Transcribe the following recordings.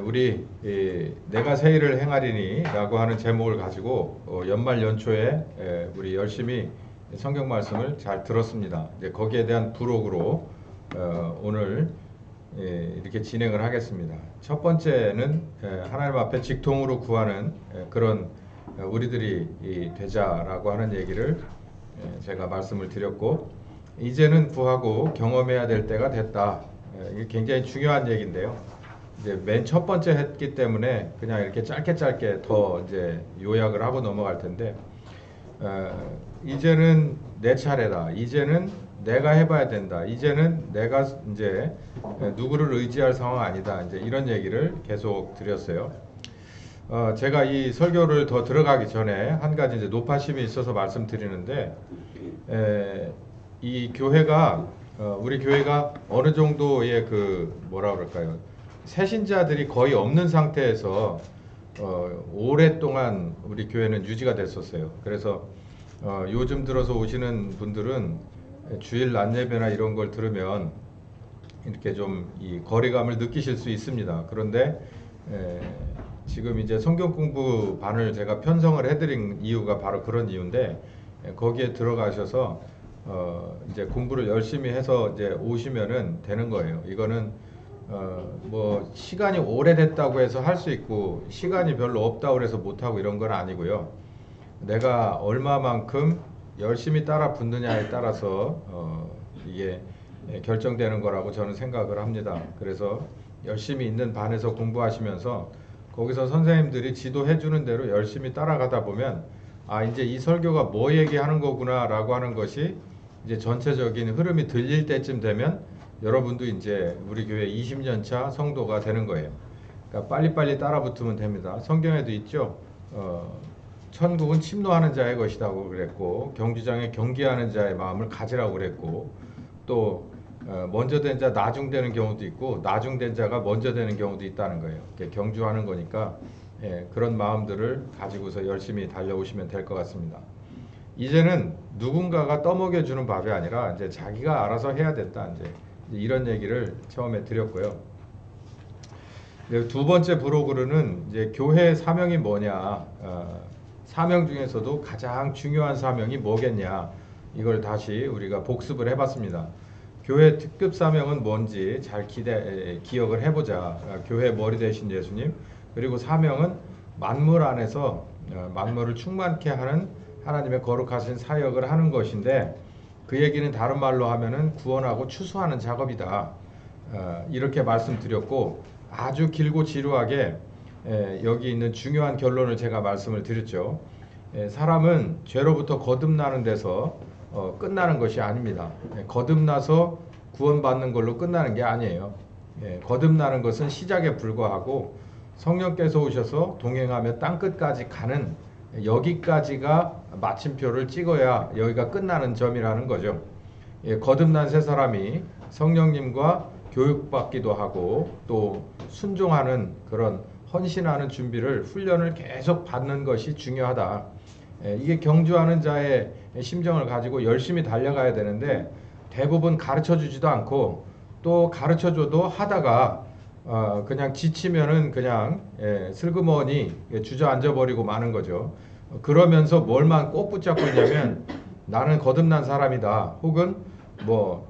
우리 내가 새 일을 행하리니 라고 하는 제목을 가지고 연말 연초에 우리 열심히 성경 말씀을 잘 들었습니다. 이제 거기에 대한 부록으로 오늘 이렇게 진행을 하겠습니다. 첫 번째는 하나님 앞에 직통으로 구하는 그런 우리들이 되자라고 하는 얘기를 제가 말씀을 드렸고, 이제는 구하고 경험해야 될 때가 됐다. 이게 굉장히 중요한 얘기인데요. 이제 맨 첫 번째 했기 때문에 그냥 이렇게 짧게 더 이제 요약을 하고 넘어갈 텐데, 이제는 내 차례다. 이제는 내가 해봐야 된다. 이제는 내가 이제 누구를 의지할 상황 아니다. 이제 이런 얘기를 계속 드렸어요. 제가 이 설교를 더 들어가기 전에 한 가지 이제 노파심이 있어서 말씀드리는데, 이 교회가 우리 교회가 어느 정도의 그 뭐라 그럴까요? 새신자들이 거의 없는 상태에서 오랫동안 우리 교회는 유지가 됐었어요. 그래서 요즘 들어서 오시는 분들은 주일 낮 예배나 이런 걸 들으면 이렇게 좀 이 거리감을 느끼실 수 있습니다. 그런데 지금 이제 성경 공부 반을 제가 편성을 해드린 이유가 바로 그런 이유인데, 거기에 들어가셔서 이제 공부를 열심히 해서 이제 오시면은 되는 거예요. 이거는 뭐 시간이 오래됐다고 해서 할 수 있고, 시간이 별로 없다고 해서 못하고 이런 건 아니고요. 내가 얼마만큼 열심히 따라 붙느냐에 따라서 이게 결정되는 거라고 저는 생각을 합니다. 그래서 열심히 있는 반에서 공부하시면서 거기서 선생님들이 지도해 주는 대로 열심히 따라가다 보면, 아, 이제 이 설교가 뭐 얘기하는 거구나 라고 하는 것이 이제 전체적인 흐름이 들릴 때쯤 되면 여러분도 이제 우리 교회 20년 차 성도가 되는 거예요. 그러니까 빨리빨리 따라 붙으면 됩니다. 성경에도 있죠. 천국은 침노하는 자의 것이라고 그랬고, 경주장에 경계하는 자의 마음을 가지라고 그랬고, 또 먼저 된 자 나중되는 경우도 있고, 나중된 자가 먼저 되는 경우도 있다는 거예요. 경주하는 거니까 그런 마음들을 가지고서 열심히 달려오시면 될 것 같습니다. 이제는 누군가가 떠먹여 주는 밥이 아니라 이제 자기가 알아서 해야 된다. 이제 이런 얘기를 처음에 드렸고요. 두 번째 브로그로는 이제 교회 사명이 뭐냐, 사명 중에서도 가장 중요한 사명이 뭐겠냐, 이걸 다시 우리가 복습을 해봤습니다. 교회 특급 사명은 뭔지 잘 기억을 해보자. 교회 머리 되신 예수님, 그리고 사명은 만물 안에서 만물을 충만케 하는 하나님의 거룩하신 사역을 하는 것인데, 그 얘기는 다른 말로 하면은 구원하고 추수하는 작업이다. 이렇게 말씀드렸고, 아주 길고 지루하게 여기 있는 중요한 결론을 제가 말씀을 드렸죠. 사람은 죄로부터 거듭나는 데서 끝나는 것이 아닙니다. 거듭나서 구원받는 걸로 끝나는 게 아니에요. 거듭나는 것은 시작에 불과하고, 성령께서 오셔서 동행하며 땅끝까지 가는 여기까지가 마침표를 찍어야 여기가 끝나는 점이라는 거죠. 거듭난 새 사람이 성령님과 교육받기도 하고 또 순종하는 그런 헌신하는 준비를, 훈련을 계속 받는 것이 중요하다. 이게 경주하는 자의 심정을 가지고 열심히 달려가야 되는데, 대부분 가르쳐 주지도 않고, 또 가르쳐 줘도 하다가 그냥 지치면은 그냥 슬그머니 주저앉아 버리고 마는 거죠. 그러면서 뭘만 꼭 붙잡고 있냐면 나는 거듭난 사람이다, 혹은 뭐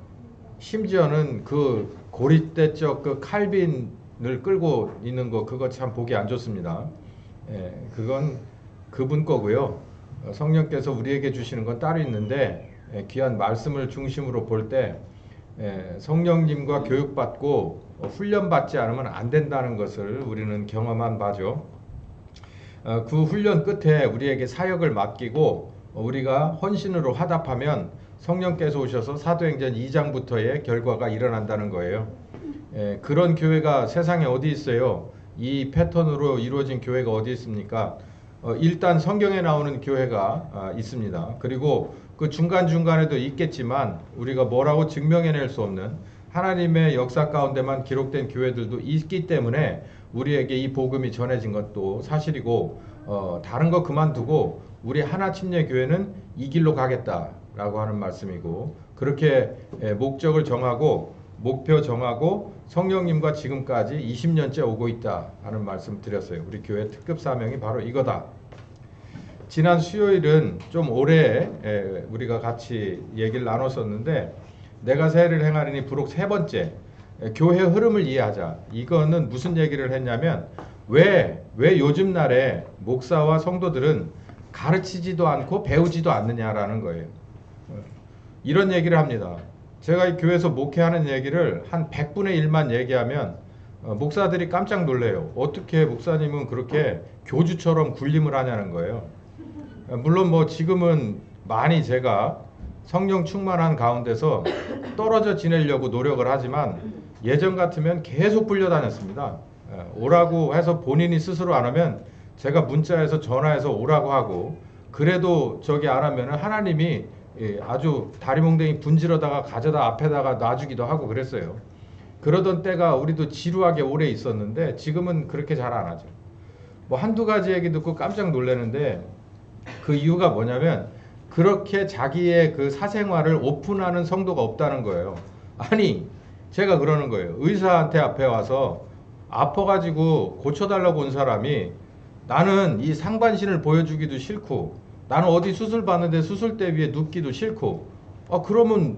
심지어는 그 고리대적 그 칼빈을 끌고 있는 거, 그거 참 보기 안 좋습니다. 그건 그분 거고요. 성령께서 우리에게 주시는 건 따로 있는데, 귀한 말씀을 중심으로 볼 때 성령님과 교육받고 훈련받지 않으면 안 된다는 것을 우리는 경험한 바죠. 그 훈련 끝에 우리에게 사역을 맡기고 우리가 헌신으로 화답하면 성령께서 오셔서 사도행전 2장부터의 결과가 일어난다는 거예요. 그런 교회가 세상에 어디 있어요? 이 패턴으로 이루어진 교회가 어디 있습니까? 일단 성경에 나오는 교회가 있습니다. 그리고 그 중간중간에도 있겠지만 우리가 뭐라고 증명해낼 수 없는 하나님의 역사 가운데만 기록된 교회들도 있기 때문에 우리에게 이 복음이 전해진 것도 사실이고, 다른 거 그만두고 우리 하나침례교회는 이 길로 가겠다라고 하는 말씀이고, 그렇게 목적을 정하고 목표 정하고 성령님과 지금까지 20년째 오고 있다 하는 말씀 드렸어요. 우리 교회 특급 사명이 바로 이거다. 지난 수요일은 좀 오래 우리가 같이 얘기를 나눴었는데 내가 새해를 행하리니 부록 세 번째 교회 흐름을 이해하자. 이거는 무슨 얘기를 했냐면 왜 요즘 날에 목사와 성도들은 가르치지도 않고 배우지도 않느냐라는 거예요. 이런 얘기를 합니다. 제가 이 교회에서 목회하는 얘기를 한 100분의 1만 얘기하면 목사들이 깜짝 놀래요. 어떻게 목사님은 그렇게 교주처럼 군림을 하냐는 거예요. 물론 뭐 지금은 많이 제가 성령 충만한 가운데서 떨어져 지내려고 노력을 하지만 예전 같으면 계속 불려다녔습니다. 오라고 해서 본인이 스스로 안 하면 제가 문자해서 전화해서 오라고 하고 그래도 저기 안 하면 하나님이 아주 다리몽댕이 분지러다가 가져다 앞에다가 놔주기도 하고 그랬어요. 그러던 때가 우리도 지루하게 오래 있었는데 지금은 그렇게 잘 안 하죠. 뭐 한두 가지 얘기 듣고 깜짝 놀라는데 그 이유가 뭐냐면 그렇게 자기의 그 사생활을 오픈하는 성도가 없다는 거예요. 아니 제가 그러는 거예요. 의사한테 앞에 와서 아파가지고 고쳐달라고 온 사람이 나는 이 상반신을 보여주기도 싫고 나는 어디 수술 받는데 수술대 위에 눕기도 싫고 그러면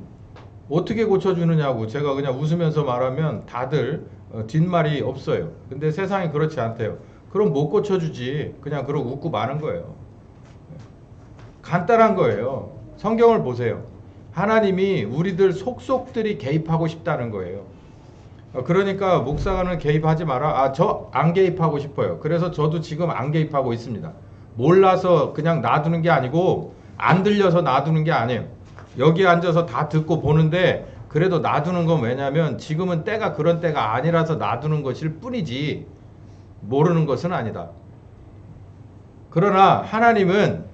어떻게 고쳐주느냐고 제가 그냥 웃으면서 말하면 다들 뒷말이 없어요. 근데 세상이 그렇지 않대요. 그럼 못 고쳐주지. 그냥 그러고 웃고 마는 거예요. 간단한 거예요. 성경을 보세요. 하나님이 우리들 속속들이 개입하고 싶다는 거예요. 그러니까 목사가는 개입하지 마라. 저 안 개입하고 싶어요. 그래서 저도 지금 안 개입하고 있습니다. 몰라서 그냥 놔두는 게 아니고 안 들려서 놔두는 게 아니에요. 여기 앉아서 다 듣고 보는데 그래도 놔두는 건 왜냐면 지금은 때가 그런 때가 아니라서 놔두는 것일 뿐이지 모르는 것은 아니다. 그러나 하나님은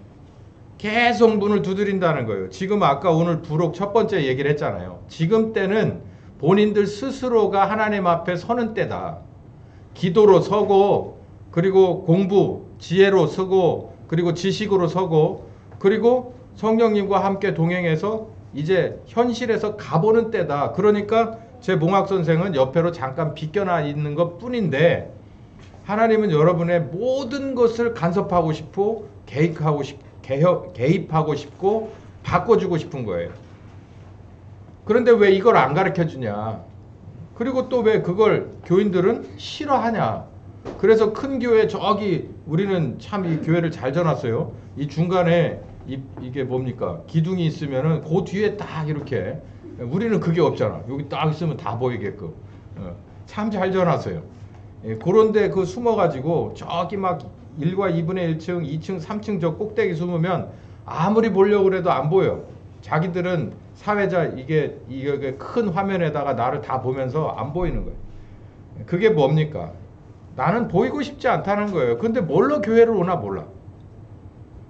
계속 문을 두드린다는 거예요. 지금 아까 오늘 부록 첫 번째 얘기를 했잖아요. 지금 때는 본인들 스스로가 하나님 앞에 서는 때다. 기도로 서고 그리고 공부, 지혜로 서고 그리고 지식으로 서고 그리고 성령님과 함께 동행해서 이제 현실에서 가보는 때다. 그러니까 제 몽학 선생은 옆에로 잠깐 비껴나 있는 것 뿐인데 하나님은 여러분의 모든 것을 간섭하고 싶고 개입하고 싶고 바꿔주고 싶은 거예요. 그런데 왜 이걸 안 가르쳐 주냐? 그리고 또 왜 그걸 교인들은 싫어하냐? 그래서 큰 교회 저기 우리는 참 이 교회를 잘 져놨어요. 이 중간에 이게 뭡니까? 기둥이 있으면은 그 뒤에 딱 이렇게 우리는 그게 없잖아. 여기 딱 있으면 다 보이게끔 참 잘 져놨어요. 그런데 그 숨어가지고 저기 막 1과 2분의 1층, 2층, 3층 저 꼭대기 숨으면 아무리 보려고 그래도 안 보여. 자기들은 사회자 이게 큰 화면에다가 나를 다 보면서 안 보이는 거예요. 그게 뭡니까? 나는 보이고 싶지 않다는 거예요. 근데 뭘로 교회를 오나 몰라.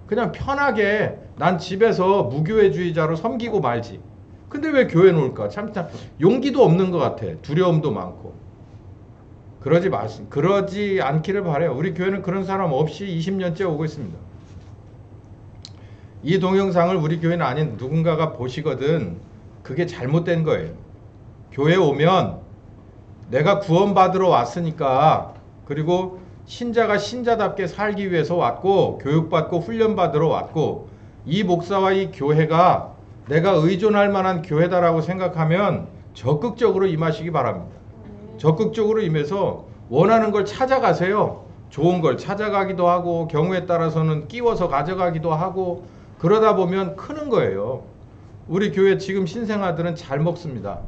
그냥 편하게 난 집에서 무교회주의자로 섬기고 말지. 근데 왜 교회에 올까? 참 용기도 없는 것 같아. 두려움도 많고. 그러지 않기를 바래요. 우리 교회는 그런 사람 없이 20년째 오고 있습니다. 이 동영상을 우리 교회는 아닌 누군가가 보시거든 그게 잘못된 거예요. 교회 오면 내가 구원받으러 왔으니까 그리고 신자가 신자답게 살기 위해서 왔고 교육받고 훈련받으러 왔고 이 목사와 이 교회가 내가 의존할 만한 교회다라고 생각하면 적극적으로 임하시기 바랍니다. 적극적으로 임해서 원하는 걸 찾아가세요. 좋은 걸 찾아가기도 하고 경우에 따라서는 끼워서 가져가기도 하고 그러다 보면 크는 거예요. 우리 교회 지금 신생아들은 잘 먹습니다.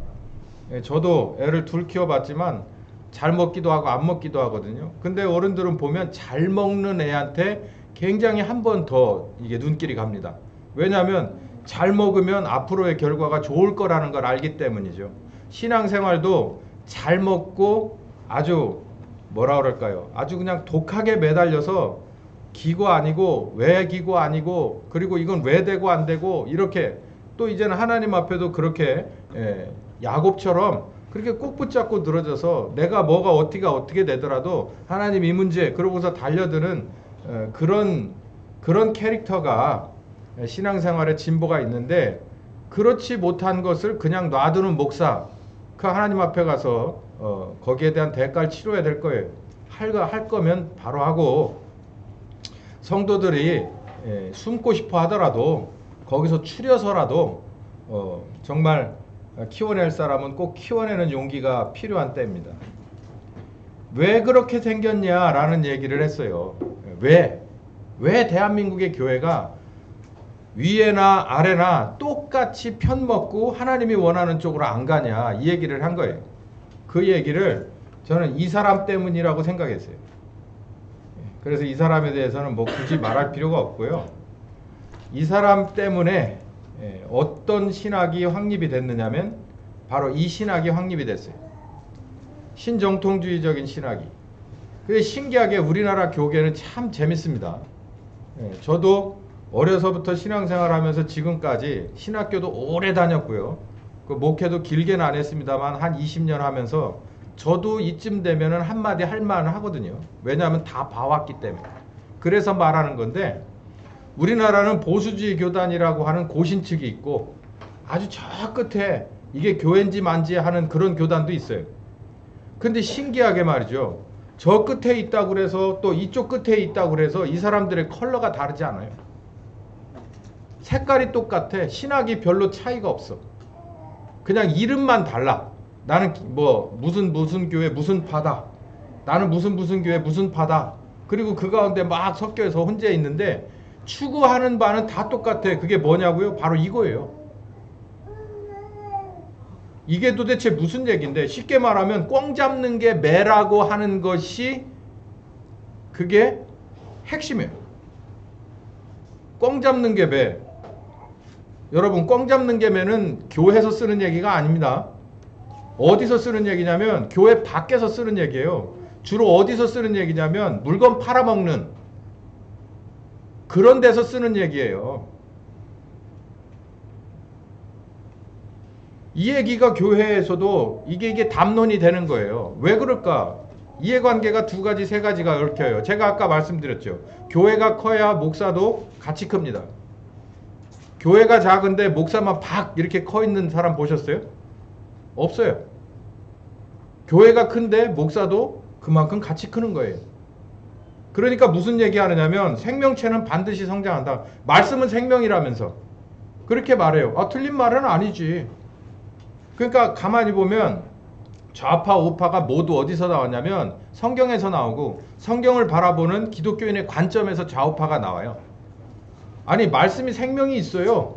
저도 애를 둘 키워봤지만 잘 먹기도 하고 안 먹기도 하거든요. 근데 어른들은 보면 잘 먹는 애한테 굉장히 한 번 더 이게 눈길이 갑니다. 왜냐하면 잘 먹으면 앞으로의 결과가 좋을 거라는 걸 알기 때문이죠. 신앙생활도 잘 먹고 아주 뭐라 그럴까요? 아주 그냥 독하게 매달려서 기고 아니고 왜 기고 아니고 그리고 이건 왜 되고 안 되고 이렇게 또 이제는 하나님 앞에도 그렇게 야곱처럼 그렇게 꼭 붙잡고 늘어져서 내가 뭐가 어떻게 되더라도 하나님 이 문제 그러고서 달려드는 그런 캐릭터가 신앙생활에 진보가 있는데 그렇지 못한 것을 그냥 놔두는 목사 그 하나님 앞에 가서 거기에 대한 대가를 치러야 될 거예요. 할 거면 바로 하고, 성도들이 숨고 싶어 하더라도 거기서 추려서라도 정말 키워낼 사람은 꼭 키워내는 용기가 필요한 때입니다. 왜 그렇게 생겼냐라는 얘기를 했어요. 왜 대한민국의 교회가 위에나 아래나 똑같이 편먹고 하나님이 원하는 쪽으로 안 가냐, 이 얘기를 한 거예요. 그 얘기를 저는 이 사람 때문이라고 생각했어요. 그래서 이 사람에 대해서는 뭐 굳이 말할 필요가 없고요. 이 사람 때문에 어떤 신학이 확립이 됐느냐면 바로 이 신학이 확립이 됐어요. 신정통주의적인 신학이. 그게 신기하게 우리나라 교계는 참 재밌습니다. 저도 어려서부터 신앙생활 하면서 지금까지 신학교도 오래 다녔고요. 그 목회도 길게는 안 했습니다만 한 20년 하면서 저도 이쯤 되면은 한마디 할 만은 하거든요. 왜냐하면 다 봐왔기 때문에. 그래서 말하는 건데, 우리나라는 보수주의 교단이라고 하는 고신측이 있고 아주 저 끝에 이게 교회인지 만지 하는 그런 교단도 있어요. 근데 신기하게 말이죠. 저 끝에 있다고 그래서 또 이쪽 끝에 있다고 그래서 이 사람들의 컬러가 다르지 않아요. 색깔이 똑같아. 신학이 별로 차이가 없어. 그냥 이름만 달라. 나는 뭐 무슨 교회 무슨 파다. 나는 무슨 교회 무슨 파다. 그리고 그 가운데 막 섞여서 혼자 있는데 추구하는 바는 다 똑같아. 그게 뭐냐고요? 바로 이거예요. 이게 도대체 무슨 얘기인데, 쉽게 말하면 꽝 잡는 게 매라고 하는 것이 그게 핵심이에요. 꽝 잡는 게 매. 여러분, 꽝 잡는 게 매는 교회에서 쓰는 얘기가 아닙니다. 어디서 쓰는 얘기냐면 교회 밖에서 쓰는 얘기예요. 주로 어디서 쓰는 얘기냐면 물건 팔아먹는 그런 데서 쓰는 얘기예요. 이 얘기가 교회에서도 이게 담론이 되는 거예요. 왜 그럴까? 이해관계가 두 가지, 세 가지가 얽혀요. 제가 아까 말씀드렸죠. 교회가 커야 목사도 같이 큽니다. 교회가 작은데 목사만 팍 이렇게 커 있는 사람 보셨어요? 없어요. 교회가 큰데 목사도 그만큼 같이 크는 거예요. 그러니까 무슨 얘기 하느냐면 생명체는 반드시 성장한다. 말씀은 생명이라면서 그렇게 말해요. 틀린 말은 아니지. 그러니까 가만히 보면 좌파 우파가 모두 어디서 나왔냐면 성경에서 나오고, 성경을 바라보는 기독교인의 관점에서 좌우파가 나와요. 아니, 말씀이 생명이 있어요.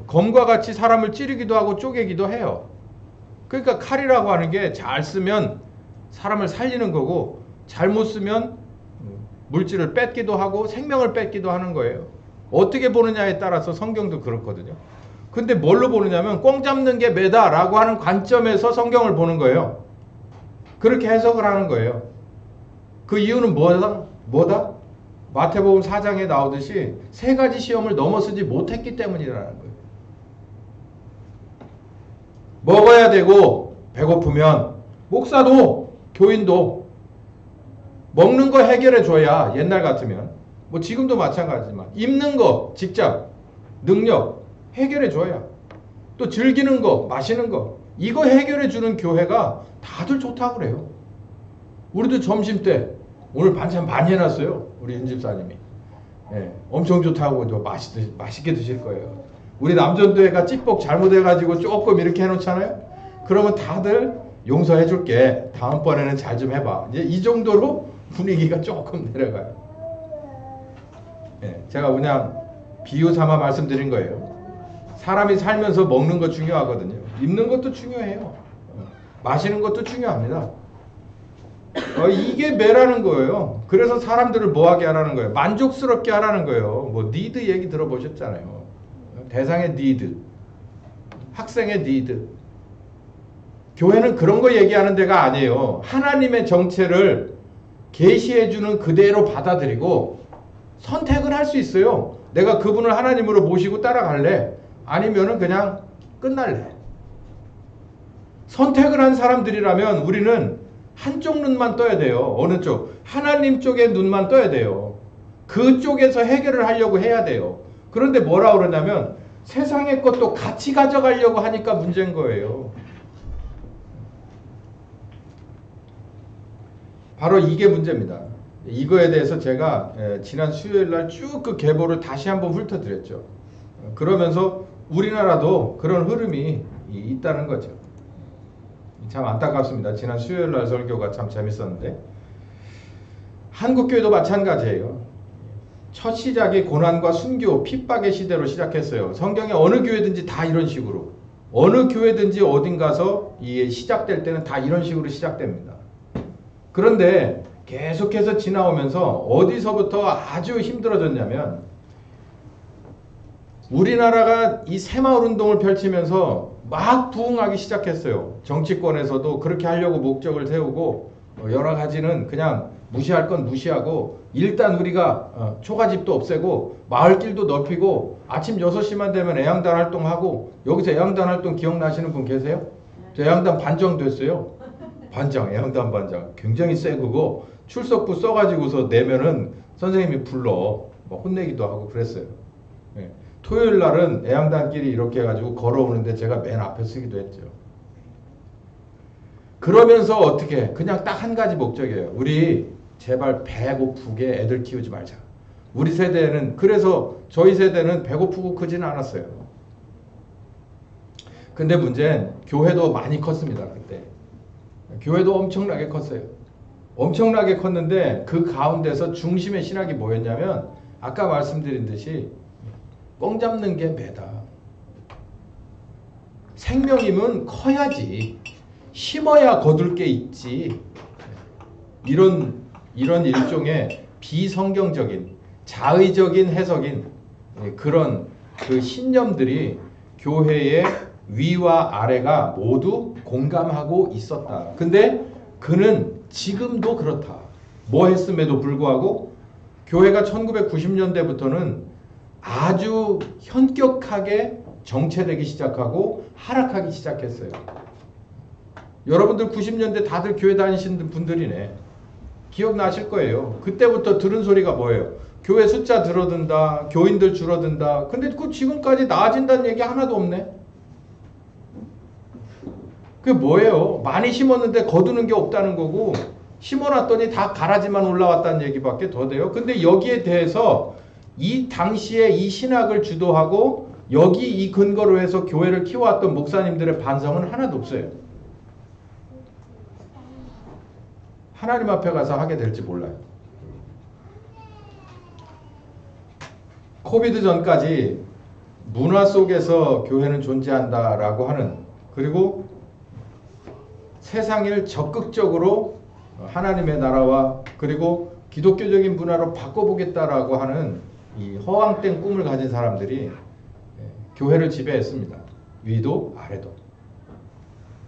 검과 같이 사람을 찌르기도 하고 쪼개기도 해요. 그러니까 칼이라고 하는 게 잘 쓰면 사람을 살리는 거고, 잘못 쓰면 물질을 뺏기도 하고 생명을 뺏기도 하는 거예요. 어떻게 보느냐에 따라서 성경도 그렇거든요. 근데 뭘로 보느냐면 꽝 잡는 게 매다라고 하는 관점에서 성경을 보는 거예요. 그렇게 해석을 하는 거예요. 그 이유는 뭐다? 마태복음 4장에 나오듯이 세 가지 시험을 넘어서지 못했기 때문이라는 거예요. 먹어야 되고, 배고프면 목사도 교인도 먹는 거 해결해 줘야, 옛날 같으면 뭐 지금도 마찬가지지만 입는 거 직접 능력 해결해 줘야, 또 즐기는 거 마시는 거 이거 해결해 주는 교회가 다들 좋다고 그래요. 우리도 점심때 오늘 반찬 많이 해놨어요. 우리 윤 집사님이 엄청 좋다고 맛있게 드실 거예요. 우리 남전도회가 찌뻑 잘못해가지고 조금 이렇게 해놓잖아요. 그러면 다들 용서해 줄게, 다음번에는 잘 좀 해봐. 이제 이 정도로 분위기가 조금 내려가요. 제가 그냥 비유 삼아 말씀드린 거예요. 사람이 살면서 먹는 거 중요하거든요. 입는 것도 중요해요. 마시는 것도 중요합니다. 이게 매라는 거예요. 그래서 사람들을 뭐하게 하라는 거예요? 만족스럽게 하라는 거예요. 뭐 니드 얘기 들어보셨잖아요. 대상의 니드, 학생의 니드. 교회는 그런 거 얘기하는 데가 아니에요. 하나님의 정체를 계시해주는 그대로 받아들이고 선택을 할 수 있어요. 내가 그분을 하나님으로 모시고 따라갈래? 아니면은 그냥 끝날래? 선택을 한 사람들이라면 우리는 한쪽 눈만 떠야 돼요. 어느 쪽? 하나님 쪽에 눈만 떠야 돼요. 그쪽에서 해결을 하려고 해야 돼요. 그런데 뭐라 그러냐면 세상의 것도 같이 가져가려고 하니까 문제인 거예요. 바로 이게 문제입니다. 이거에 대해서 제가 지난 수요일 날 쭉 그 계보를 다시 한번 훑어드렸죠. 그러면서 우리나라도 그런 흐름이 있다는 거죠. 참 안타깝습니다. 지난 수요일 날 설교가 참 재밌었는데 한국교회도 마찬가지예요. 첫 시작이 고난과 순교, 핍박의 시대로 시작했어요. 성경에 어느 교회든지 다 이런 식으로, 어느 교회든지 어딘 가서 이 시작될 때는 다 이런 식으로 시작됩니다. 그런데 계속해서 지나오면서 어디서부터 아주 힘들어졌냐면 우리나라가 이 새마을 운동을 펼치면서 막 부흥하기 시작했어요. 정치권에서도 그렇게 하려고 목적을 세우고 여러 가지는 그냥 무시할 건 무시하고 일단 우리가 초가집도 없애고 마을길도 넓히고 아침 6시만 되면 애양단 활동하고 여기서 애양단 활동 기억나시는 분 계세요? 저 애양단 반장 됐어요. 반장, 애양단 반장. 굉장히 세 그거 출석부 써가지고서 내면은 선생님이 불러 뭐 혼내기도 하고 그랬어요. 예. 토요일 날은 애양단끼리 이렇게 해가지고 걸어오는데 제가 맨 앞에 서기도 했죠. 그러면서 어떻게 그냥 딱 한 가지 목적이에요. 우리 제발 배고프게 애들 키우지 말자. 우리 세대는 그래서 저희 세대는 배고프고 크지는 않았어요. 근데 문제는 교회도 많이 컸습니다. 그때 교회도 엄청나게 컸어요. 엄청나게 컸는데 그 가운데서 중심의 신학이 뭐였냐면 아까 말씀드린 듯이 뻥 잡는 게 매다. 생명이면 커야지. 심어야 거둘 게 있지. 이런 일종의 비성경적인 자의적인 해석인 그런 그 신념들이 교회의 위와 아래가 모두 공감하고 있었다. 근데 그는 지금도 그렇다. 뭐 했음에도 불구하고 교회가 1990년대부터는 아주 현격하게 정체되기 시작하고 하락하기 시작했어요. 여러분들 90년대 다들 교회 다니시는 분들이네. 기억나실 거예요. 그때부터 들은 소리가 뭐예요? 교회 숫자 줄어든다. 교인들 줄어든다. 근데 그 지금까지 나아진다는 얘기 하나도 없네. 그게 뭐예요? 많이 심었는데 거두는 게 없다는 거고 심어놨더니 다 가라지만 올라왔다는 얘기밖에 더 돼요. 근데 여기에 대해서 이 당시에 이 신학을 주도하고 여기 이 근거로 해서 교회를 키워왔던 목사님들의 반성은 하나도 없어요. 하나님 앞에 가서 하게 될지 몰라요. 코비드 전까지 문화 속에서 교회는 존재한다라고 하는 그리고 세상을 적극적으로 하나님의 나라와 그리고 기독교적인 문화로 바꿔보겠다라고 하는 이 허황된 꿈을 가진 사람들이 교회를 지배했습니다. 위도 아래도.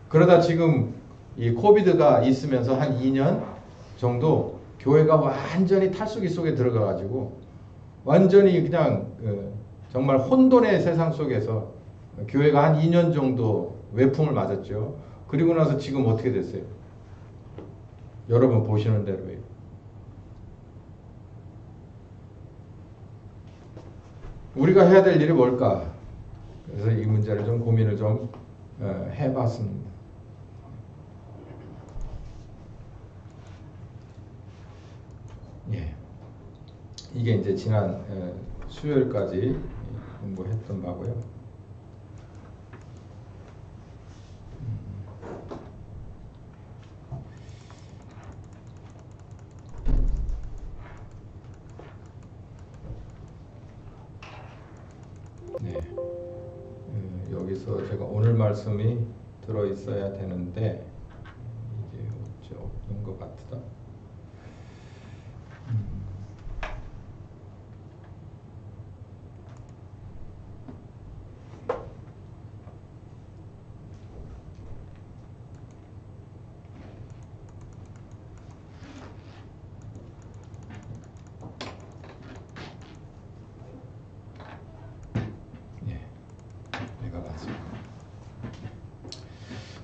그러다 지금 이 코비드가 있으면서 한 2년 정도 교회가 완전히 탈수기 속에 들어가가지고 완전히 그냥 정말 혼돈의 세상 속에서 교회가 한 2년 정도 외풍을 맞았죠. 그리고 나서 지금 어떻게 됐어요? 여러분 보시는 대로예요. 우리가 해야 될 일이 뭘까? 그래서 이 문제를 좀 고민을 좀 해봤습니다. 예, 이게 이제 지난 수요일까지 공부했던 바고요. 네, 여기서 제가 오늘 말씀이 들어 있어야 되는데 이게 없는 것 같다.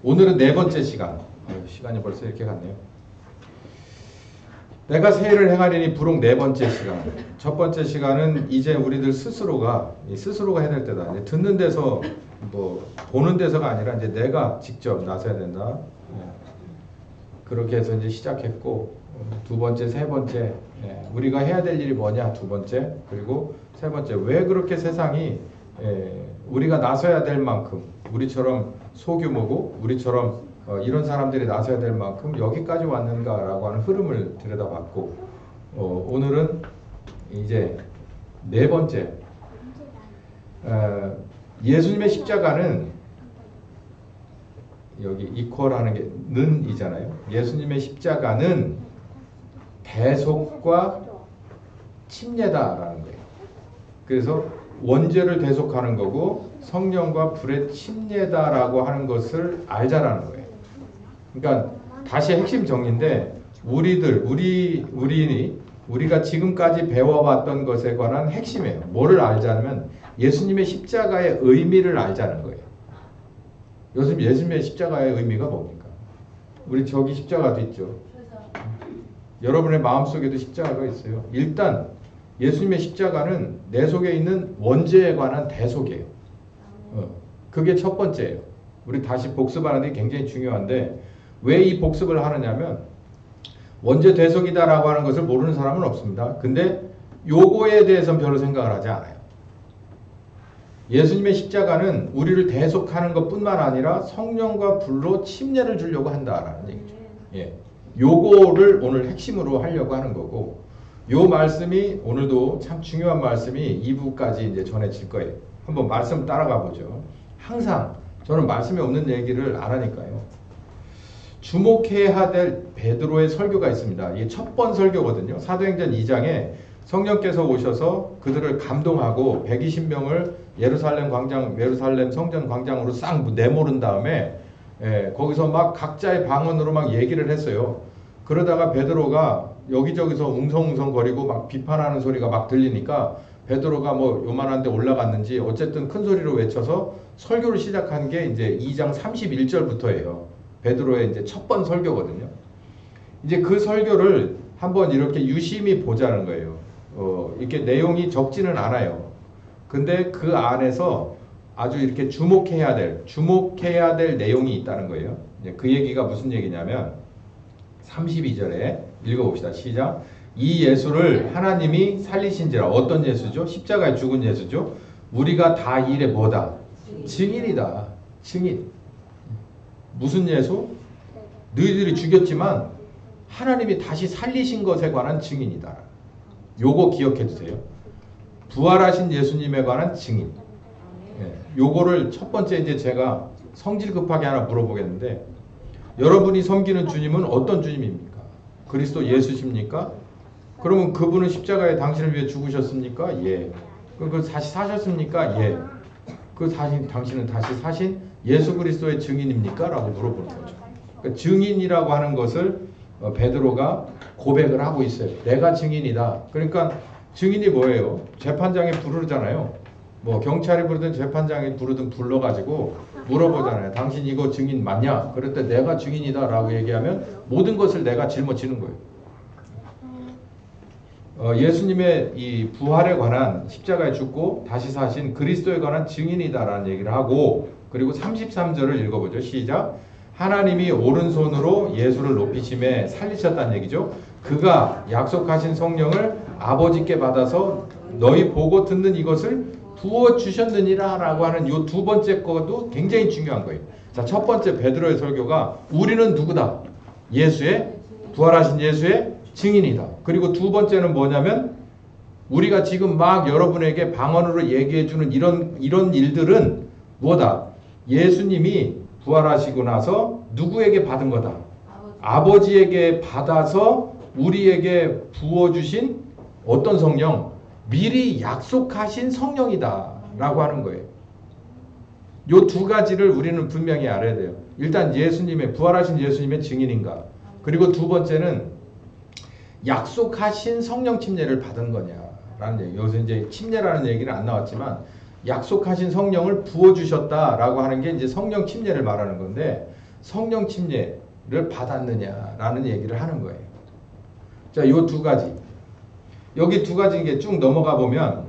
오늘은 네 번째 시간. 시간이 벌써 이렇게 갔네요. 내가 새해를 행하리니 부록 네 번째 시간. 첫 번째 시간은 이제 우리들 스스로가 해야 될 때다. 이제 듣는 데서 뭐 보는 데서가 아니라 이제 내가 직접 나서야 된다. 그렇게 해서 이제 시작했고 두 번째, 세 번째, 우리가 해야 될 일이 뭐냐, 두 번째, 그리고 세 번째, 왜 그렇게 세상이 우리가 나서야 될 만큼, 우리처럼 소규모고, 우리처럼 이런 사람들이 나서야 될 만큼 여기까지 왔는가라고 하는 흐름을 들여다봤고, 오늘은 이제 네 번째, 예수님의 십자가는 여기 이퀄하는 게 는이잖아요. 예수님의 십자가는 대속과 침례다라는 거예요. 그래서 원죄를 대속하는 거고 성령과 불의 침례다라고 하는 것을 알자라는 거예요. 그러니까 다시 핵심 정리인데 우리가 지금까지 배워왔던 것에 관한 핵심이에요. 뭐를 알자면 예수님의 십자가의 의미를 알자는 거예요. 예수님의 십자가의 의미가 뭡니까? 우리 저기 십자가도 있죠. 여러분의 마음속에도 십자가가 있어요. 일단 예수님의 십자가는 내 속에 있는 원죄에 관한 대속이에요. 그게 첫 번째예요. 우리 다시 복습하는 게 굉장히 중요한데 왜 이 복습을 하느냐면 원죄 대속이다라고 하는 것을 모르는 사람은 없습니다. 근데 요거에 대해서는 별로 생각을 하지 않아요. 예수님의 십자가는 우리를 대속하는 것뿐만 아니라 성령과 불로 침례를 주려고 한다라는 얘기죠. 예. 요거를 오늘 핵심으로 하려고 하는 거고, 요 말씀이 오늘도 참 중요한 말씀이 2부까지 이제 전해질 거예요. 한번 말씀 따라가 보죠. 항상 저는 말씀이 없는 얘기를 안 하니까요. 주목해야 될 베드로의 설교가 있습니다. 이게 첫 번 설교거든요. 사도행전 2장에 성령께서 오셔서 그들을 감동하고 120명을 예루살렘 성전 광장으로 싹 내모른 다음에 거기서 막 각자의 방언으로 막 얘기를 했어요. 그러다가 베드로가 여기저기서 웅성웅성거리고 막 비판하는 소리가 막 들리니까 베드로가 뭐 요만한 데 올라갔는지 어쨌든 큰 소리로 외쳐서 설교를 시작한 게 이제 2장 31절부터예요. 베드로의 이제 첫 번 설교거든요. 이제 그 설교를 한번 이렇게 유심히 보자는 거예요. 이렇게 내용이 적지는 않아요. 근데 그 안에서 아주 이렇게 주목해야 될 내용이 있다는 거예요. 그 얘기가 무슨 얘기냐면 32절에 읽어봅시다. 시작. 이 예수를 하나님이 살리신지라. 어떤 예수죠? 십자가에 죽은 예수죠. 우리가 다 일에 뭐다? 증인이다. 증인. 무슨 예수? 너희들이 죽였지만 하나님이 다시 살리신 것에 관한 증인이다. 요거 기억해 두세요. 부활하신 예수님에 관한 증인. 요거를 첫 번째 이제 제가 성질 급하게 하나 물어보겠는데, 여러분이 섬기는 주님은 어떤 주님입니까? 그리스도 예수십니까? 그러면 그분은 십자가에 당신을 위해 죽으셨습니까? 예. 그럼 다시 사셨습니까? 예. 당신은 다시 사신 예수 그리스도의 증인입니까? 라고 물어보는 거죠. 그러니까 증인이라고 하는 것을 베드로가 고백을 하고 있어요. 내가 증인이다. 그러니까 증인이 뭐예요? 재판장에 부르잖아요. 뭐 경찰이 부르든 재판장이 부르든 불러가지고 물어보잖아요. 당신 이거 증인 맞냐? 그럴 때 내가 증인이다 라고 얘기하면 모든 것을 내가 짊어지는 거예요. 예수님의 이 부활에 관한, 십자가에 죽고 다시 사신 그리스도에 관한 증인이다라는 얘기를 하고, 그리고 33절을 읽어보죠. 시작. 하나님이 오른손으로 예수를 높이심에 살리셨다는 얘기죠. 그가 약속하신 성령을 아버지께 받아서 너희 보고 듣는 이것을 부어주셨느니라 라고 하는 이 두 번째 것도 굉장히 중요한 거예요. 자, 첫 번째 베드로의 설교가 우리는 누구다? 부활하신 예수의 증인이다. 그리고 두 번째는 뭐냐면 우리가 지금 막 여러분에게 방언으로 얘기해주는 이런 일들은 뭐다? 예수님이 부활하시고 나서 누구에게 받은 거다? 아버지에게 받아서 우리에게 부어주신 어떤 성령? 미리 약속하신 성령이다 라고 하는 거예요. 요 두 가지를 우리는 분명히 알아야 돼요. 일단 부활하신 예수님의 증인인가, 그리고 두 번째는 약속하신 성령 침례를 받은 거냐라는 얘기. 여기서 이제 침례라는 얘기는 안 나왔지만 약속하신 성령을 부어주셨다라고 하는 게 이제 성령 침례를 말하는 건데, 성령 침례를 받았느냐라는 얘기를 하는 거예요. 자, 요 두 가지. 여기 두 가지 이게 쭉 넘어가 보면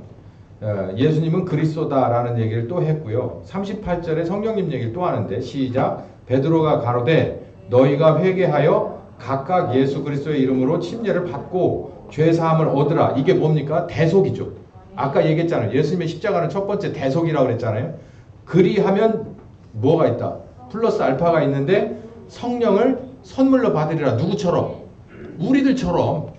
예수님은 그리스도다라는 얘기를 또 했고요. 38절에 성령님 얘기를 또 하는데, 시작. 베드로가 가로되 너희가 회개하여 각각 예수 그리스도의 이름으로 침례를 받고 죄사함을 얻으라. 이게 뭡니까? 대속이죠. 아까 얘기했잖아요. 예수님의 십자가는 첫 번째 대속이라고 그랬잖아요. 그리하면 뭐가 있다? 플러스 알파가 있는데 성령을 선물로 받으리라. 누구처럼? 우리들처럼.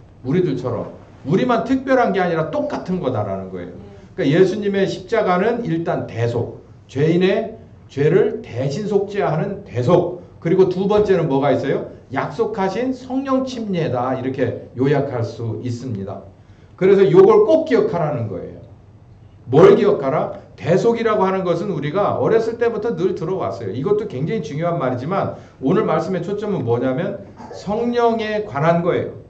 우리만 특별한 게 아니라 똑같은 거다라는 거예요. 그러니까 예수님의 십자가는 일단 대속. 죄인의 죄를 대신 속죄하는 대속. 그리고 두 번째는 뭐가 있어요? 약속하신 성령 침례다. 이렇게 요약할 수 있습니다. 그래서 이걸 꼭 기억하라는 거예요. 뭘 기억하라? 대속이라고 하는 것은 우리가 어렸을 때부터 늘 들어왔어요. 이것도 굉장히 중요한 말이지만 오늘 말씀의 초점은 뭐냐면 성령에 관한 거예요.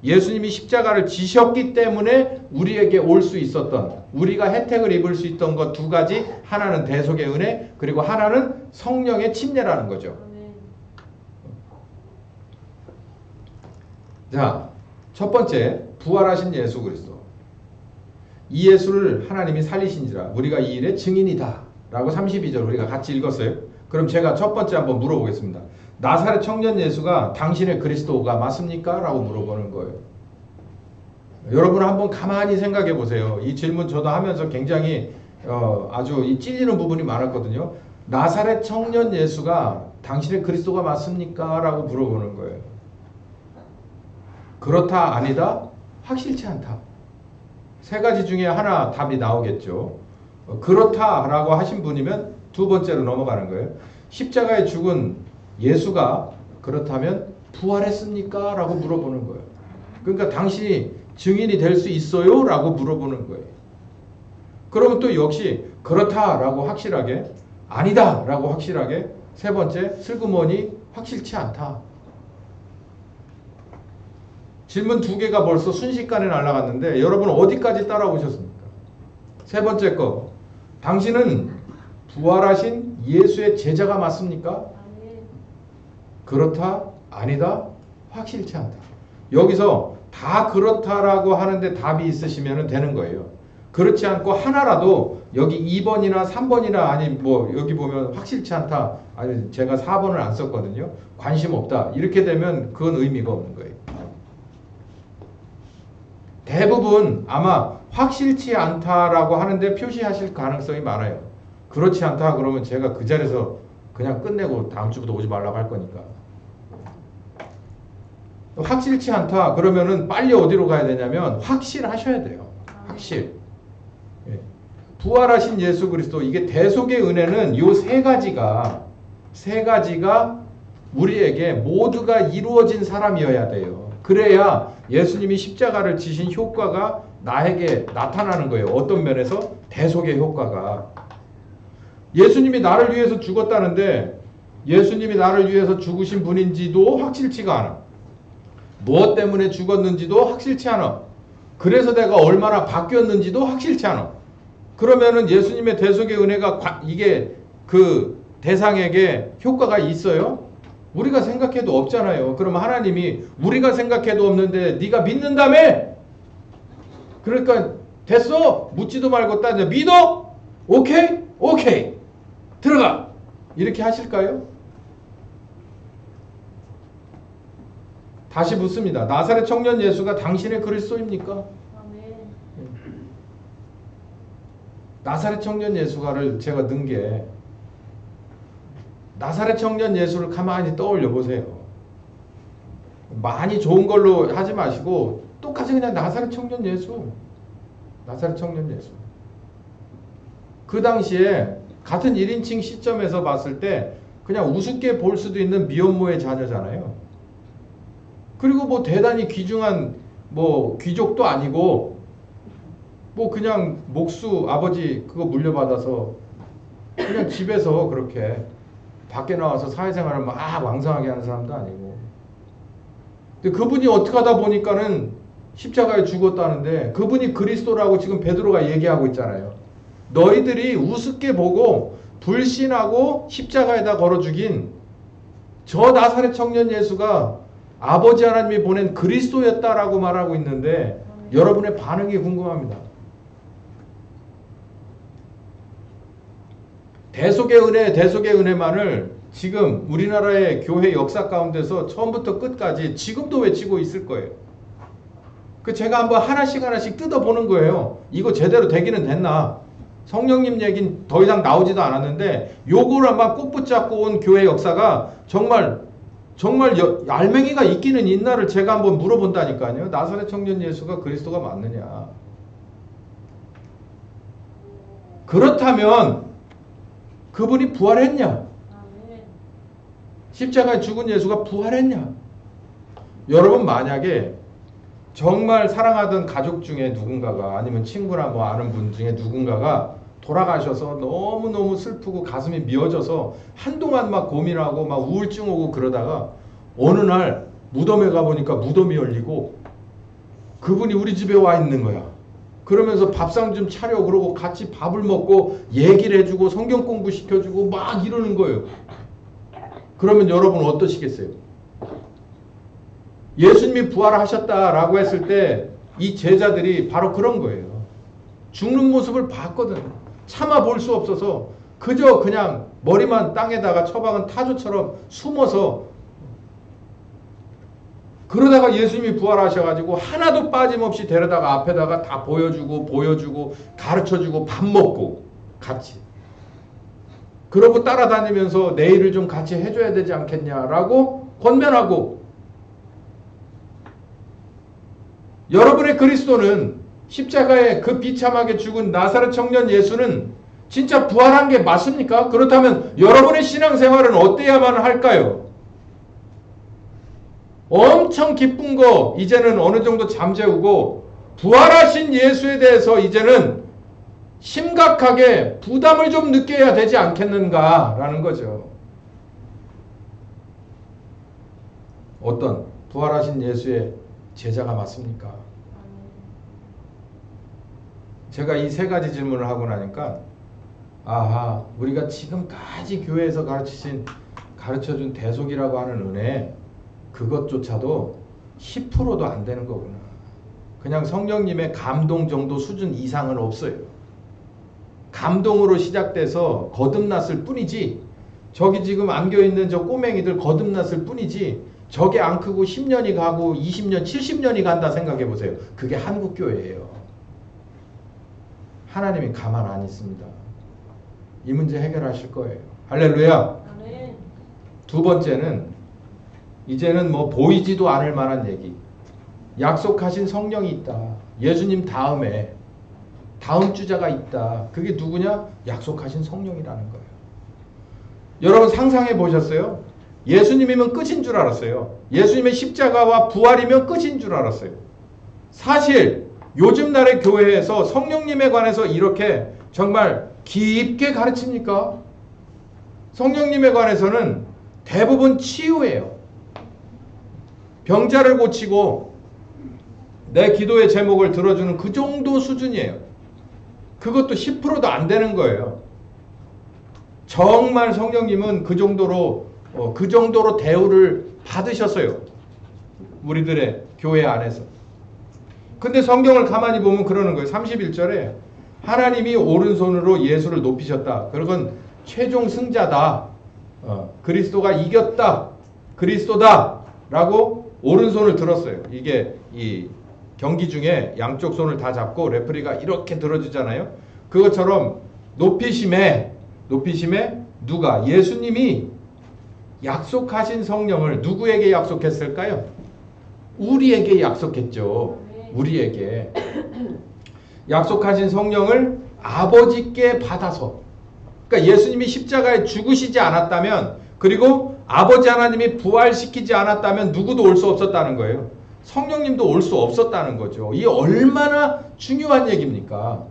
예수님이 십자가를 지셨기 때문에 우리에게 올 수 있었던, 우리가 혜택을 입을 수 있던 것 두 가지, 하나는 대속의 은혜, 그리고 하나는 성령의 침례라는 거죠. 자, 첫 번째, 부활하신 예수 그리스도. 이 예수를 하나님이 살리신지라 우리가 이 일의 증인이다 라고 32절 우리가 같이 읽었어요. 그럼 제가 첫 번째 한번 물어보겠습니다. 나사렛 청년 예수가 당신의 그리스도가 맞습니까? 라고 물어보는 거예요. 여러분 한번 가만히 생각해 보세요. 이 질문 저도 하면서 굉장히 아주 찔리는 부분이 많았거든요. 나사렛 청년 예수가 당신의 그리스도가 맞습니까? 라고 물어보는 거예요. 그렇다, 아니다, 확실치 않다. 세 가지 중에 하나 답이 나오겠죠. 그렇다라고 하신 분이면 두 번째로 넘어가는 거예요. 십자가에 죽은 예수가 그렇다면 부활했습니까? 라고 물어보는 거예요. 그러니까 당신이 증인이 될 수 있어요? 라고 물어보는 거예요. 그러면 또 역시 그렇다라고 확실하게, 아니다라고 확실하게, 세 번째 슬그머니 확실치 않다. 질문 두 개가 벌써 순식간에 날아갔는데 여러분 어디까지 따라오셨습니까? 세 번째 거, 당신은 부활하신 예수의 제자가 맞습니까? 그렇다, 아니다, 확실치 않다. 여기서 다 그렇다라고 하는데 답이 있으시면 되는 거예요. 그렇지 않고 하나라도 여기 2번이나 3번이나 아니 뭐 여기 보면 확실치 않다. 아니 제가 4번을 안 썼거든요. 관심 없다. 이렇게 되면 그건 의미가 없는 거예요. 대부분 아마 확실치 않다라고 하는데 표시하실 가능성이 많아요. 그렇지 않다 그러면 제가 그 자리에서 그냥 끝내고 다음 주부터 오지 말라고 할 거니까. 확실치 않다 그러면은 빨리 어디로 가야 되냐면 확실하셔야 돼요. 확실. 예. 부활하신 예수 그리스도, 이게 대속의 은혜는 요 세 가지가 우리에게 모두가 이루어진 사람이어야 돼요. 그래야 예수님이 십자가를 지신 효과가 나에게 나타나는 거예요. 어떤 면에서? 대속의 효과가. 예수님이 나를 위해서 죽었다는데 예수님이 나를 위해서 죽으신 분인지도 확실치가 않아. 무엇 때문에 죽었는지도 확실치 않아. 그래서 내가 얼마나 바뀌었는지도 확실치 않아. 그러면은 예수님의 대속의 은혜가 이게 그 대상에게 효과가 있어요? 우리가 생각해도 없잖아요. 그러면 하나님이 우리가 생각해도 없는데 네가 믿는다며? 그러니까 됐어? 묻지도 말고 따져. 믿어? 오케이? 오케이. 들어가. 이렇게 하실까요? 다시 묻습니다. 나사렛 청년 예수가 당신의 그리스도입니까? 아멘. 나사렛 청년 예수가를 제가 넣은 게 나사렛 청년 예수를 가만히 떠올려 보세요. 많이 좋은 걸로 하지 마시고 똑같이 그냥 나사렛 청년 예수. 나사렛 청년 예수. 그 당시에 같은 1인칭 시점에서 봤을 때 그냥 우습게 볼 수도 있는 미혼모의 자녀잖아요. 그리고 뭐 대단히 귀중한 뭐 귀족도 아니고 뭐 그냥 목수 아버지 그거 물려받아서 그냥 집에서 그렇게 밖에 나와서 사회생활을 막 왕성하게 하는 사람도 아니고. 근데 그분이 어떻게 하다 보니까는 십자가에 죽었다는데 그분이 그리스도라고 지금 베드로가 얘기하고 있잖아요. 너희들이 우습게 보고 불신하고 십자가에다 걸어 죽인 저 나사렛 청년 예수가 아버지 하나님이 보낸 그리스도였다라고 말하고 있는데 여러분의 반응이 궁금합니다. 대속의 은혜만을 지금 우리나라의 교회 역사 가운데서 처음부터 끝까지 지금도 외치고 있을 거예요. 그 제가 한번 하나씩 뜯어보는 거예요. 이거 제대로 되기는 됐나? 성령님 얘기는 더 이상 나오지도 않았는데 요거를 막 꼭 붙잡고 온 교회 역사가 정말 알맹이가 있기는 있나를 제가 한번 물어본다니까요. 나사렛 청년 예수가 그리스도가 맞느냐? 그렇다면 그분이 부활했냐? 십자가에 죽은 예수가 부활했냐? 여러분 만약에 정말 사랑하던 가족 중에 누군가가 아니면 친구나 뭐 아는 분 중에 누군가가 돌아가셔서 너무너무 슬프고 가슴이 미어져서 한동안 막 고민하고 막 우울증 오고 그러다가 어느 날 무덤에 가보니까 무덤이 열리고 그분이 우리 집에 와 있는 거야. 그러면서 밥상 좀 차려 그러고 같이 밥을 먹고 얘기를 해주고 성경 공부 시켜주고 막 이러는 거예요. 그러면 여러분 어떠시겠어요? 예수님이 부활하셨다라고 했을 때 이 제자들이 바로 그런 거예요. 죽는 모습을 봤거든. 참아 볼 수 없어서 그저 그냥 머리만 땅에다가 처박은 타조처럼 숨어서 그러다가 예수님이 부활하셔가지고 하나도 빠짐없이 데려다가 앞에다가 다 보여주고 가르쳐주고 밥 먹고 같이 그러고 따라다니면서 내일을 좀 같이 해줘야 되지 않겠냐라고 권면하고 여러분의 그리스도는 십자가에 그 비참하게 죽은 나사렛 청년 예수는 진짜 부활한 게 맞습니까? 그렇다면 여러분의 신앙생활은 어때야만 할까요? 엄청 기쁜 거 이제는 어느 정도 잠재우고 부활하신 예수에 대해서 이제는 심각하게 부담을 좀 느껴야 되지 않겠는가라는 거죠. 어떤 부활하신 예수의 제자가 맞습니까? 제가 이 세 가지 질문을 하고 나니까 아하, 우리가 지금까지 교회에서 가르쳐준 대속이라고 하는 은혜 그것조차도 10%도 안 되는 거구나. 그냥 성령님의 감동 정도 수준 이상은 없어요. 감동으로 시작돼서 거듭났을 뿐이지 저기 지금 안겨있는 저 꼬맹이들 거듭났을 뿐이지 저게 안 크고 10년이 가고 20년, 70년이 간다 생각해 보세요. 그게 한국교회예요. 하나님이 가만 안 있습니다. 이 문제 해결하실 거예요. 할렐루야. 두 번째는 이제는 뭐 보이지도 않을 만한 얘기. 약속하신 성령이 있다. 예수님 다음에 다음 주자가 있다. 그게 누구냐? 약속하신 성령이라는 거예요. 여러분 상상해 보셨어요? 예수님이면 끝인 줄 알았어요. 예수님의 십자가와 부활이면 끝인 줄 알았어요. 사실 요즘 날의 교회에서 성령님에 관해서 이렇게 정말 깊게 가르칩니까? 성령님에 관해서는 대부분 치유예요. 병자를 고치고 내 기도의 제목을 들어주는 그 정도 수준이에요. 그것도 10%도 안 되는 거예요. 정말 성령님은 그 정도로 대우를 받으셨어요. 우리들의 교회 안에서. 근데 성경을 가만히 보면 그러는 거예요. 31절에 하나님이 오른손으로 예수를 높이셨다. 그건 최종 승자다. 그리스도가 이겼다. 그리스도다. 라고 오른손을 들었어요. 이게 이 경기 중에 양쪽 손을 다 잡고 레프리가 이렇게 들어주잖아요. 그것처럼 높이심에 누가? 예수님이 약속하신 성령을 누구에게 약속했을까요? 우리에게 약속했죠. 우리에게. 약속하신 성령을 아버지께 받아서. 그러니까 예수님이 십자가에 죽으시지 않았다면 그리고 아버지 하나님이 부활시키지 않았다면 누구도 올 수 없었다는 거예요. 성령님도 올 수 없었다는 거죠. 이게 얼마나 중요한 얘기입니까?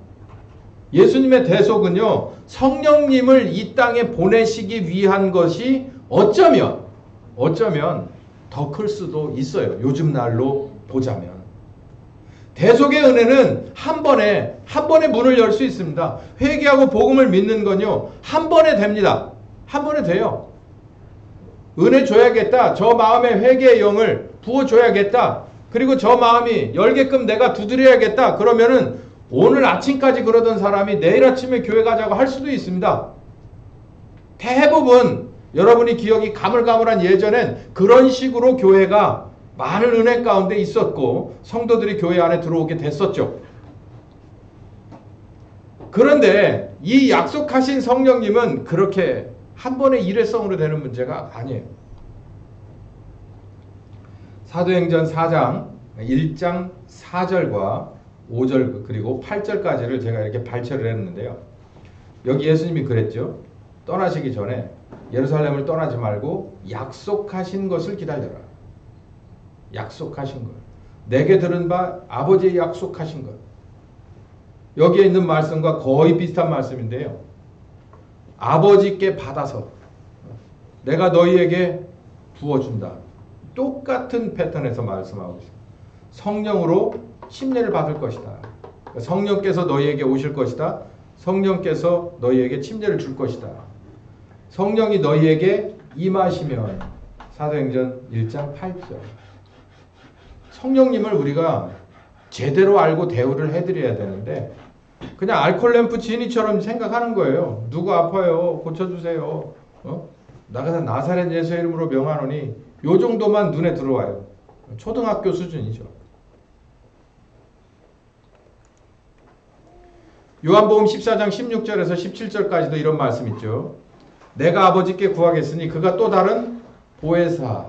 예수님의 대속은요. 성령님을 이 땅에 보내시기 위한 것이 어쩌면 더 클 수도 있어요. 요즘 날로 보자면. 대속의 은혜는 한 번에 문을 열 수 있습니다. 회개하고 복음을 믿는 건요. 한 번에 됩니다. 한 번에 돼요. 은혜 줘야겠다. 저 마음에 회개의 영을 부어줘야겠다. 그리고 저 마음이 열게끔 내가 두드려야겠다. 그러면은 오늘 아침까지 그러던 사람이 내일 아침에 교회 가자고 할 수도 있습니다. 대부분 여러분이 기억이 가물가물한 예전엔 그런 식으로 교회가 많은 은혜 가운데 있었고 성도들이 교회 안에 들어오게 됐었죠. 그런데 이 약속하신 성령님은 그렇게 한 번의 일회성으로 되는 문제가 아니에요. 사도행전 4장 1장 4절과 5절 그리고 8절까지를 제가 이렇게 발췌를 했는데요. 여기 예수님이 그랬죠. 떠나시기 전에 예루살렘을 떠나지 말고 약속하신 것을 기다려라. 약속하신 것. 내게 들은 바 아버지의 약속하신 것. 여기에 있는 말씀과 거의 비슷한 말씀인데요. 아버지께 받아서 내가 너희에게 부어준다. 똑같은 패턴에서 말씀하고 있습니다. 성령으로 침례를 받을 것이다. 성령께서 너희에게 오실 것이다. 성령께서 너희에게 침례를 줄 것이다. 성령이 너희에게 임하시면 사도행전 1장 8절. 성령님을 우리가 제대로 알고 대우를 해드려야 되는데 그냥 알콜 램프 지니처럼 생각하는 거예요. 누구 아파요. 고쳐주세요. 나가서 나사렛 예수의 이름으로 명하노니 요 정도만 눈에 들어와요. 초등학교 수준이죠. 요한복음 14장 16절에서 17절까지도 이런 말씀 있죠. 내가 아버지께 구하겠으니 그가 또 다른 보혜사.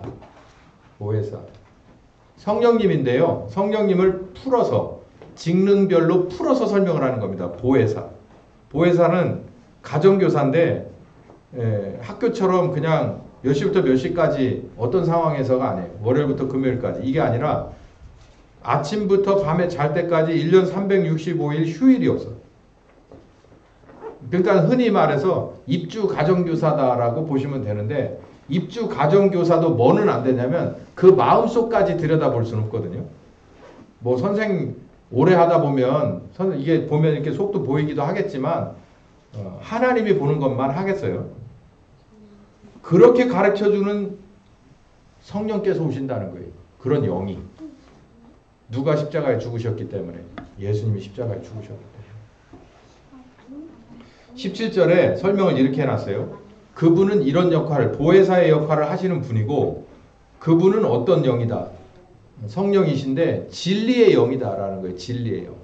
성령님인데요. 성령님을 풀어서 직능별로 풀어서 설명을 하는 겁니다. 보혜사. 보혜사는 가정교사인데 학교처럼 그냥 몇 시부터 몇 시까지 어떤 상황에서가 아니에요. 월요일부터 금요일까지. 이게 아니라 아침부터 밤에 잘 때까지 1년 365일 휴일이 없어요. 그러니까 흔히 말해서 입주 가정교사다라고 보시면 되는데 입주 가정교사도 뭐는 안 되냐면 그 마음속까지 들여다볼 수는 없거든요. 뭐 선생 오래 하다 보면 이게 보면 이렇게 속도 보이기도 하겠지만 하나님이 보는 것만 하겠어요. 그렇게 가르쳐주는 성령께서 오신다는 거예요. 그런 영이. 누가 십자가에 죽으셨기 때문에. 예수님이 십자가에 죽으셨기 때문에. 17절에 설명을 이렇게 해놨어요. 그분은 이런 역할을, 보혜사의 역할을 하시는 분이고 그분은 어떤 영이다. 성령이신데 진리의 영이다라는 거예요. 진리의 영.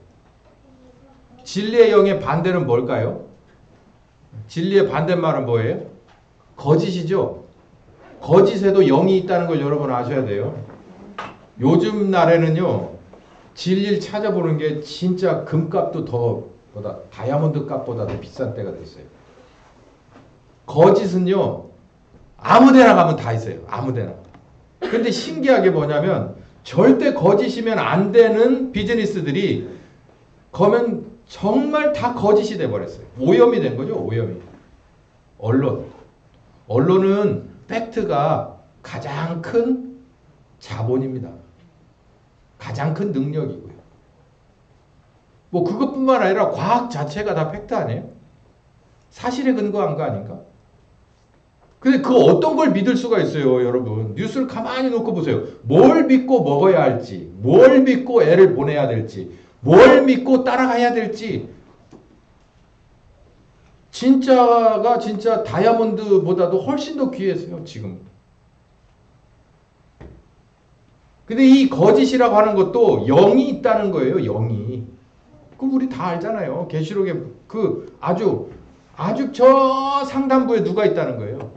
진리의 영의 반대는 뭘까요? 진리의 반대말은 뭐예요? 거짓이죠. 거짓에도 영이 있다는 걸 여러분 아셔야 돼요. 요즘 날에는요. 진리를 찾아보는 게 진짜 금값도 다이아몬드 값보다 더 비싼 때가 됐어요. 거짓은요. 아무데나 가면 다 있어요. 아무데나. 근데 신기하게 뭐냐면 절대 거짓이면 안 되는 비즈니스들이 거면 정말 다 거짓이 돼버렸어요. 오염이 된 거죠. 오염이. 언론은 팩트가 가장 큰 자본입니다. 가장 큰 능력이고요. 뭐 그것뿐만 아니라 과학 자체가 다 팩트 아니에요? 사실에 근거한 거 아닌가? 근데 그 어떤 걸 믿을 수가 있어요, 여러분. 뉴스를 가만히 놓고 보세요. 뭘 믿고 먹어야 할지, 뭘 믿고 애를 보내야 될지, 뭘 믿고 따라가야 될지. 진짜가 진짜 다이아몬드보다도 훨씬 더 귀했어요, 지금. 근데 이 거짓이라고 하는 것도 영이 있다는 거예요, 영이. 그럼 우리 다 알잖아요. 계시록에 아주 저 상단부에 누가 있다는 거예요.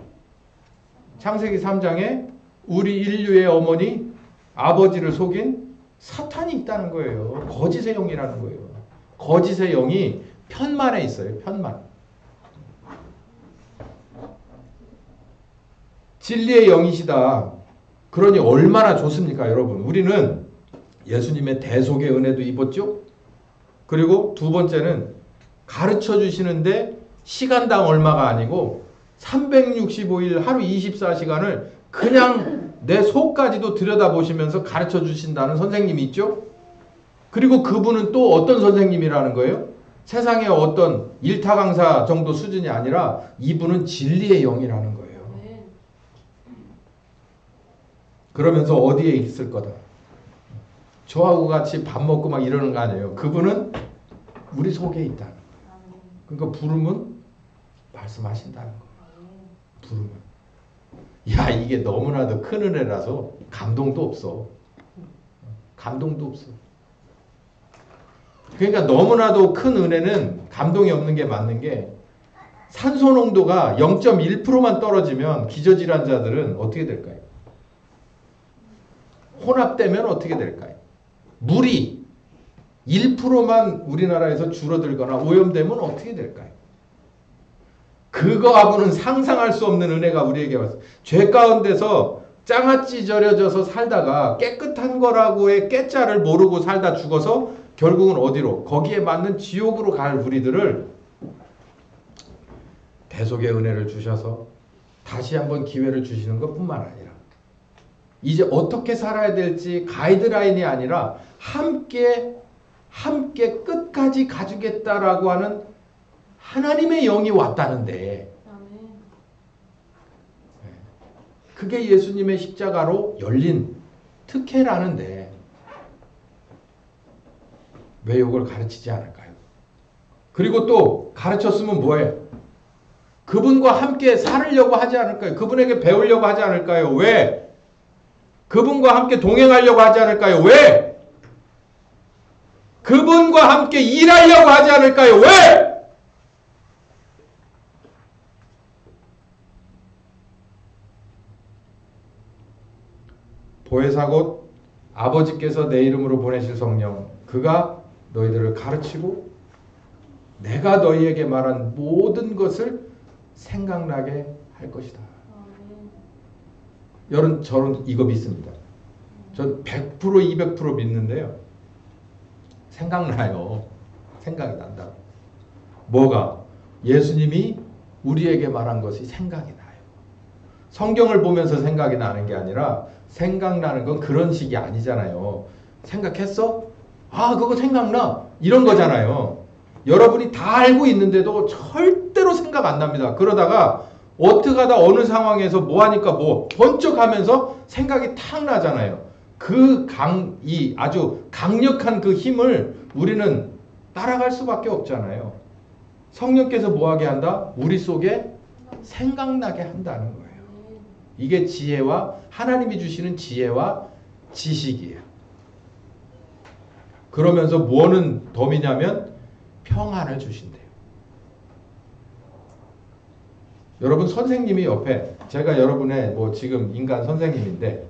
창세기 3장에 우리 인류의 어머니 아버지를 속인 사탄이 있다는 거예요. 거짓의 영이라는 거예요. 거짓의 영이 편만에 있어요. 편만. 진리의 영이시다. 그러니 얼마나 좋습니까, 여러분. 우리는 예수님의 대속의 은혜도 입었죠. 그리고 두 번째는 가르쳐 주시는데 시간당 얼마가 아니고 365일 하루 24시간을 그냥 내 속까지도 들여다보시면서 가르쳐 주신다는 선생님이 있죠. 그리고 그분은 또 어떤 선생님이라는 거예요? 세상의 어떤 일타 강사 정도 수준이 아니라 이분은 진리의 영이라는 거예요. 그러면서 어디에 있을 거다. 저하고 같이 밥 먹고 막 이러는 거 아니에요. 그분은 우리 속에 있다는 거예요. 그러니까 부르면 말씀하신다는 거예요. 부르면. 야, 이게 너무나도 큰 은혜라서 감동도 없어. 감동도 없어. 그러니까 너무나도 큰 은혜는 감동이 없는 게 맞는 게, 산소 농도가 0.1%만 떨어지면 기저질환자들은 어떻게 될까요? 혼합되면 어떻게 될까요? 물이 1%만 우리나라에서 줄어들거나 오염되면 어떻게 될까요? 그거하고는 상상할 수 없는 은혜가 우리에게 왔어요. 죄 가운데서 장아찌 절여져서 살다가 깨끗한 거라고의 깨자를 모르고 살다 죽어서 결국은 어디로? 거기에 맞는 지옥으로 갈 우리들을 대속의 은혜를 주셔서 다시 한번 기회를 주시는 것뿐만 아니라 이제 어떻게 살아야 될지 가이드라인이 아니라 함께 끝까지 가주겠다라고 하는 하나님의 영이 왔다는데, 그게 예수님의 십자가로 열린 특혜라는데 왜 이걸 가르치지 않을까요? 그리고 또 가르쳤으면 뭐예요? 그분과 함께 살으려고 하지 않을까요? 그분에게 배우려고 하지 않을까요? 왜? 그분과 함께 동행하려고 하지 않을까요? 왜? 그분과 함께 일하려고 하지 않을까요? 왜? 보혜사 곧 아버지께서 내 이름으로 보내실 성령, 그가 너희들을 가르치고 내가 너희에게 말한 모든 것을 생각나게 할 것이다. 여러분, 저는 이거 믿습니다. 전 100% 200% 믿는데요. 생각나요. 생각이 난다. 뭐가? 예수님이 우리에게 말한 것이 생각이 나요. 성경을 보면서 생각이 나는 게 아니라, 생각나는 건 그런 식이 아니잖아요. 생각했어? 아, 그거 생각나. 이런 거잖아요. 여러분이 다 알고 있는데도 절대로 생각 안 납니다. 그러다가 어떻게 하다 어느 상황에서 뭐 하니까 뭐 번쩍 하면서 생각이 탁 나잖아요. 이 아주 강력한 그 힘을 우리는 따라갈 수밖에 없잖아요. 성령께서 뭐 하게 한다? 우리 속에 생각나게 한다는 거예요. 이게 지혜와, 하나님이 주시는 지혜와 지식이에요. 그러면서 뭐는 덤이냐면 평안을 주신대요. 여러분, 선생님이 옆에, 제가 여러분의 뭐 지금 인간 선생님인데,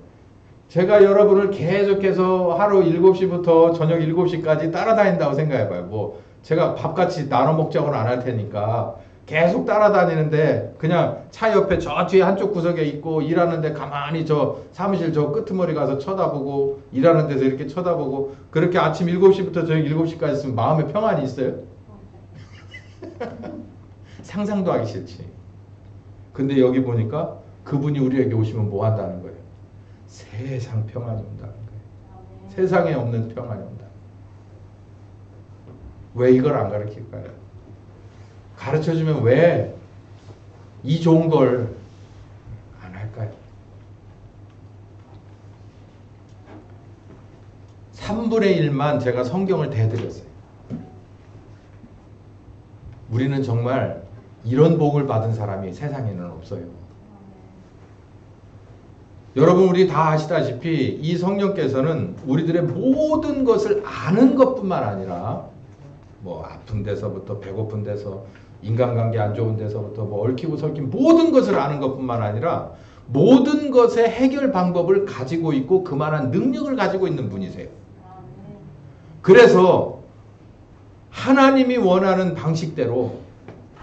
제가 여러분을 계속해서 하루 7시부터 저녁 7시까지 따라다닌다고 생각해봐요. 뭐 제가 밥같이 나눠 먹자고는 안 할 테니까 계속 따라다니는데, 그냥 차 옆에 저 뒤에 한쪽 구석에 있고 일하는데 가만히 저 사무실 저 끄트머리 가서 쳐다보고, 일하는 데서 이렇게 쳐다보고, 그렇게 아침 7시부터 저녁 7시까지 있으면 마음에 평안이 있어요? 상상도 하기 싫지. 근데 여기 보니까 그분이 우리에게 오시면 뭐 한다는 거예요? 세상 평안이 온다는 거예요. 세상에 없는 평안이 온다. 왜 이걸 안 가르칠까요? 가르쳐주면 왜 이 좋은 걸 안 할까요? 3분의 1만 제가 성경을 대드렸어요. 우리는 정말 이런 복을 받은 사람이 세상에는 없어요. 여러분, 우리 다 아시다시피 이 성령께서는 우리들의 모든 것을 아는 것뿐만 아니라, 뭐 아픈 데서부터 배고픈 데서, 인간관계 안 좋은 데서부터 뭐 얽히고 설킨 모든 것을 아는 것뿐만 아니라 모든 것의 해결 방법을 가지고 있고 그만한 능력을 가지고 있는 분이세요. 그래서 하나님이 원하는 방식대로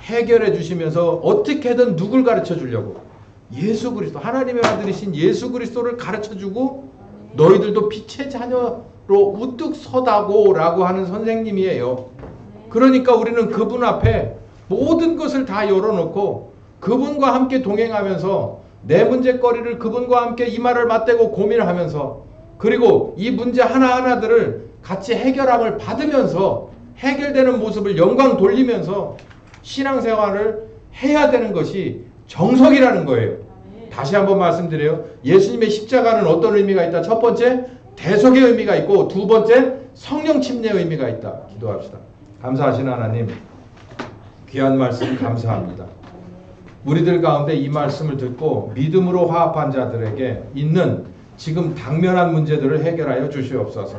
해결해 주시면서 어떻게든 누굴 가르쳐 주려고, 예수 그리스도, 하나님의 아들이신 예수 그리스도를 가르쳐 주고 너희들도 빛의 자녀로 우뚝 서다고 라고 하는 선생님이에요. 그러니까 우리는 그분 앞에 모든 것을 다 열어놓고 그분과 함께 동행하면서 내 문제거리를 그분과 함께 이마를 맞대고 고민을 하면서, 그리고 이 문제 하나하나들을 같이 해결함을 받으면서 해결되는 모습을 영광 돌리면서 신앙생활을 해야 되는 것이 정석이라는 거예요. 다시 한번 말씀드려요. 예수님의 십자가는 어떤 의미가 있다? 첫 번째, 대속의 의미가 있고, 두 번째, 성령 침례의 의미가 있다. 기도합시다. 감사하신 하나님, 귀한 말씀 감사합니다. 우리들 가운데 이 말씀을 듣고 믿음으로 화합한 자들에게 있는 지금 당면한 문제들을 해결하여 주시옵소서.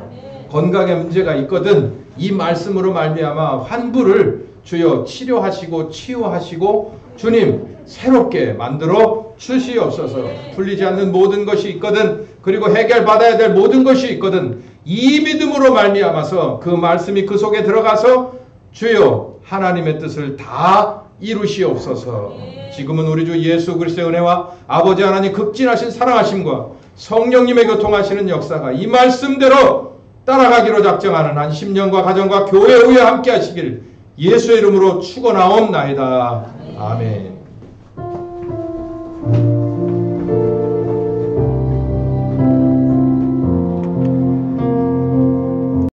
건강에 문제가 있거든 이 말씀으로 말미암아 환부를 주여 치료하시고 치유하시고 주님 새롭게 만들어 주시옵소서. 풀리지 않는 모든 것이 있거든 그리고 해결받아야 될 모든 것이 있거든 이 믿음으로 말미암아서 그 말씀이 그 속에 들어가서 주여 하나님의 뜻을 다 이루시옵소서. 지금은 우리 주 예수 그리스도의 은혜와 아버지 하나님 극진하신 사랑하심과 성령님의 교통하시는 역사가 이 말씀대로 따라가기로 작정하는 한 10년과 가정과 교회 후에 함께 하시길 예수의 이름으로 축원하옵나이다. 아멘.